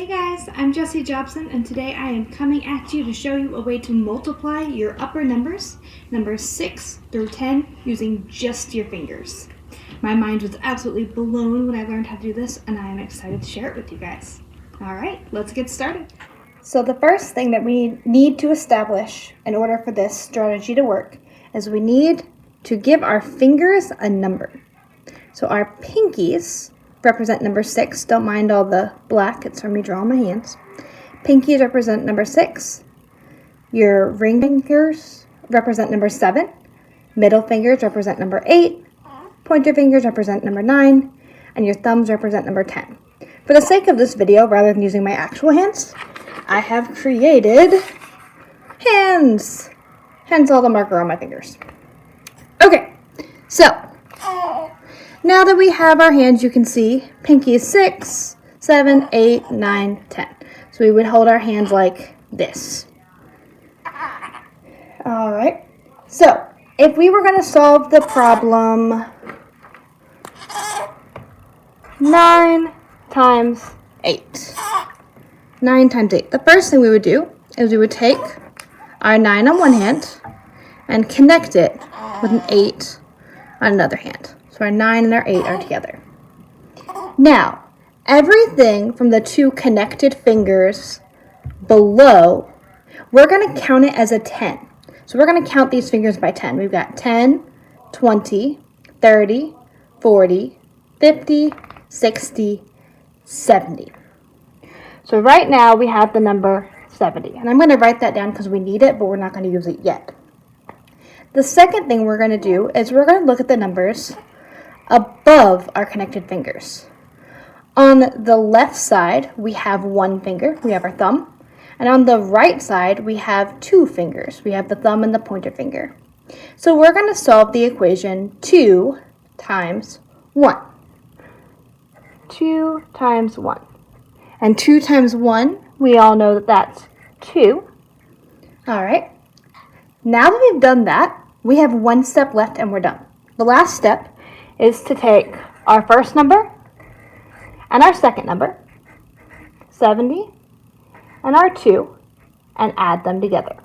Hey guys, I'm Jessie Jobson, and today I am coming at you to show you a way to multiply your upper numbers 6 through 10, using just your fingers. My mind was absolutely blown when I learned how to do this, and I am excited to share it with you guys. Alright, let's get started. So the first thing that we need to establish in order for this strategy to work is we need to give our fingers a number. So our pinkies represent number 6. Don't mind all the black, it's from me drawing my hands. Pinkies represent number 6. Your ring fingers represent number 7. Middle fingers represent number 8. Pointer fingers represent number 9. And your thumbs represent number 10. For the sake of this video, rather than using my actual hands, I have created hands. Hence all the marker on my fingers. Okay, so now that we have our hands, you can see pinky is 6, 7, 8, 9, 10. So we would hold our hands like this. All right. So if we were going to solve the problem 9 times 8. 9 times 8. The first thing we would do is we would take our 9 on one hand and connect it with an 8 on another hand. So our 9 and our 8 are together. Now, everything from the two connected fingers below, we're going to count it as a 10. So we're going to count these fingers by 10. We've got 10, 20, 30, 40, 50, 60, 70. So right now we have the number 70. And I'm going to write that down because we need it, but we're not going to use it yet. The second thing we're going to do is we're going to look at the numbers above our connected fingers. On the left side, we have one finger, we have our thumb. And on the right side, we have two fingers. We have the thumb and the pointer finger. So we're going to solve the equation 2 times 1. 2 times 1. And 2 times 1, we all know that that's 2. All right. Now that we've done that, we have one step left and we're done. The last step is to take our first number and our second number, 70, and our 2, and add them together.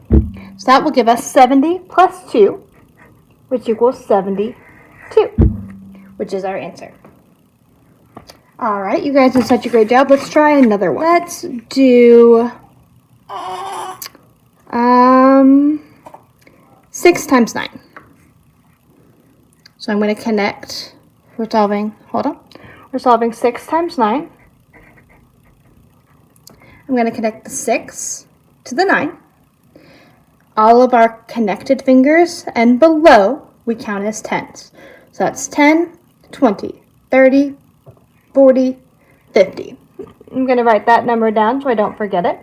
So that will give us 70 plus 2, which equals 72, which is our answer. All right, you guys did such a great job. Let's try another one. Let's do 6 times 9. So I'm going to connect, we're solving 6 times 9. I'm going to connect the 6 to the 9. All of our connected fingers and below we count as tens. So that's 10, 20, 30, 40, 50. I'm going to write that number down so I don't forget it.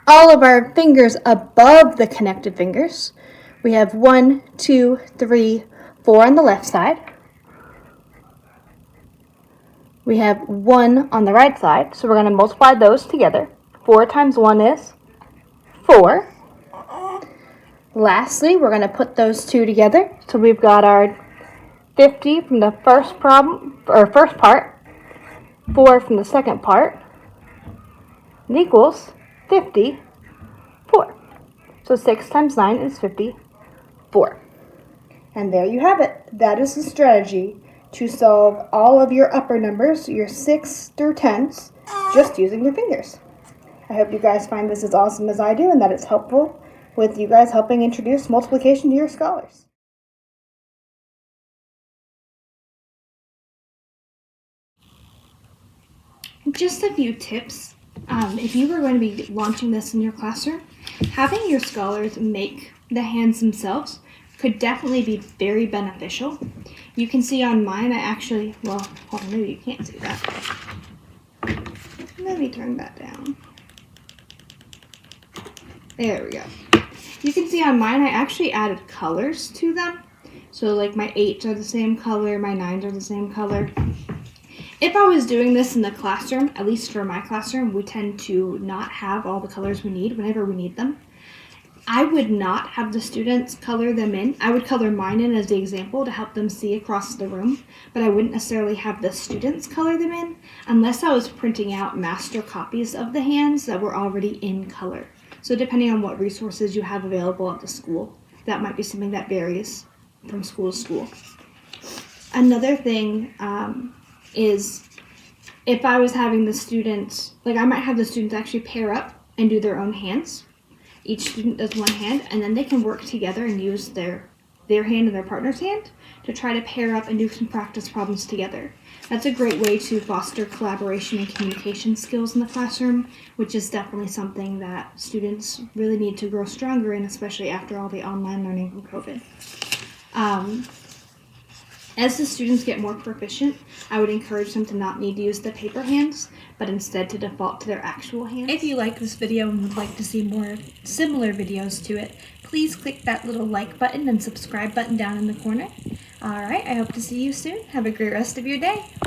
All of our fingers above the connected fingers, we have 1, 2, 3, 4 on the left side. We have 1 on the right side, so we're going to multiply those together. 4 times 1 is 4. Lastly, we're going to put those two together. So we've got our 50 from the first part, 4 from the second part, and equals 54. So 6 times 9 is 54. And there you have it. That is the strategy to solve all of your upper numbers, your 6 through 10s, just using your fingers. I hope you guys find this as awesome as I do and that it's helpful with you guys helping introduce multiplication to your scholars. Just a few tips. If you were going to be launching this in your classroom, having your scholars make the hands themselves could definitely be very beneficial. You can see on mine, hold on, maybe you can't see that. Let me turn that down. There we go. You can see on mine, I actually added colors to them. So like my 8s are the same color, my 9s are the same color. If I was doing this in the classroom, at least for my classroom, we tend to not have all the colors we need whenever we need them. I would not have the students color them in. I would color mine in as the example to help them see across the room, but I wouldn't necessarily have the students color them in unless I was printing out master copies of the hands that were already in color. So depending on what resources you have available at the school, that might be something that varies from school to school. Another thing is if I was having the students, I might have the students actually pair up and do their own hands. Each student does one hand, and then they can work together and use their hand and their partner's hand to try to pair up and do some practice problems together. That's a great way to foster collaboration and communication skills in the classroom, which is definitely something that students really need to grow stronger in, especially after all the online learning from COVID. As the students get more proficient, I would encourage them to not need to use the paper hands, but instead to default to their actual hands. If you like this video and would like to see more similar videos to it, please click that little like button and subscribe button down in the corner. Alright, I hope to see you soon. Have a great rest of your day.